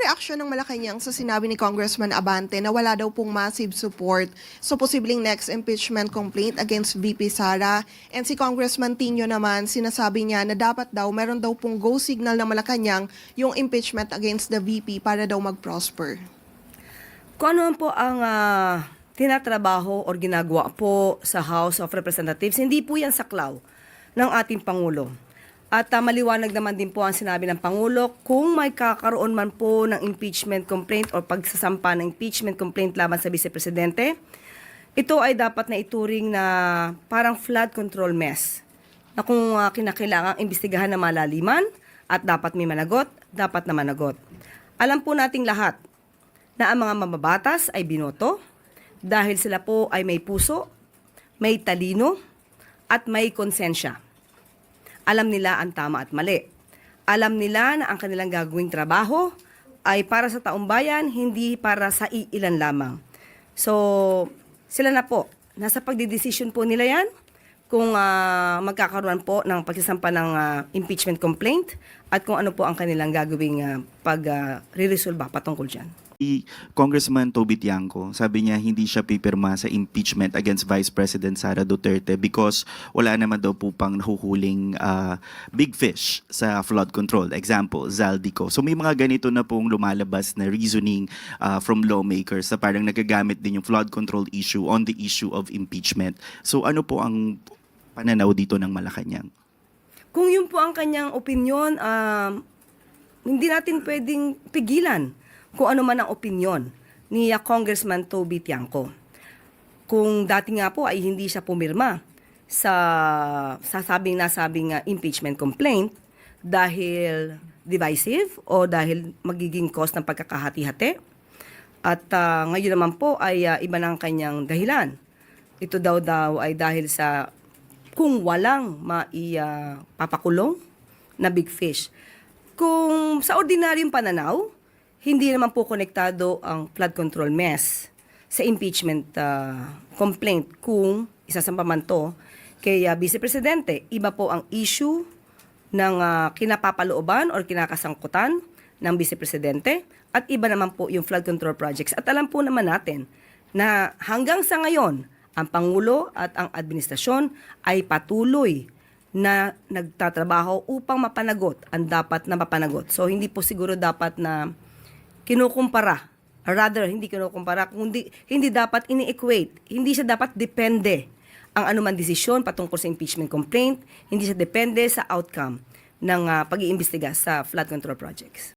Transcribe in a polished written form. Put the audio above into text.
reaksyon ng Malacanang sa sinabi ni Congressman Abante na wala daw pong massive support sa posibleng next impeachment complaint against VP Sara? And si Congressman Tino naman, sinasabi niya na dapat daw, meron daw pong go signal ng Malacanang yung impeachment against the VP para daw mag-prosper. Kung ano po ang tinatrabaho o ginagawa po sa House of Representatives, hindi po yan saklaw ng ating Pangulo. At maliwanag naman din po ang sinabi ng Pangulo, kung may kakaroon man po ng impeachment complaint o pagsasampa ng impeachment complaint laban sa Vice Presidente, ito ay dapat na ituring na parang flood control mess, na kung kinakailangang imbestigahan na malaliman at dapat may managot, dapat na managot. Alam po nating lahat na ang mga mababatas ay binoto dahil sila po ay may puso, may talino, at may konsensya. Alam nila ang tama at mali. Alam nila na ang kanilang gagawing trabaho ay para sa taong bayan, hindi para sa iilan lamang. So, sila na po. Nasa pagdidesisyon po nila yan kung magkakaroon po ng pagsasampa ng impeachment complaint at kung ano po ang kanilang gagawing pag-resolve patungkol dyan. Congressman Toby Tiangco, sabi niya hindi siya pipirma sa impeachment against Vice President Sara Duterte because wala naman daw po pang nahuhuling big fish sa flood control. Example, Zaldico. So may mga ganito na pong lumalabas na reasoning from lawmakers na parang nagagamit din yung flood control issue on the issue of impeachment. So ano po ang pananaw dito ng Malacanang? Kung yun po ang kanyang opinyon, hindi natin pwedeng pigilan kung ano man ang opinyon ni Congressman Toby Tiangco. Kung dati nga po ay hindi siya pumirma sa nasabing impeachment complaint dahil divisive o dahil magiging cause ng pagkakahati-hati. At ngayon naman po ay iba ng kanyang dahilan. Ito daw ay dahil sa kung walang maipapakulong na big fish. Kung sa ordinaryong pananaw, hindi naman po konektado ang flood control mess sa impeachment complaint kung isasampa man to kay Vice Presidente. Iba po ang issue ng kinapapalooban or kinakasangkutan ng Vice Presidente at iba naman po yung flood control projects. At alam po naman natin na hanggang sa ngayon, ang Pangulo at ang administrasyon ay patuloy na nagtatrabaho upang mapanagot ang dapat na mapanagot. So hindi po siguro dapat na kinukumpara, or rather, hindi kinukumpara, kundi hindi dapat ini-equate, hindi siya dapat depende ang anuman desisyon patungkol sa impeachment complaint, hindi siya depende sa outcome ng pag-iimbestiga sa flood control projects.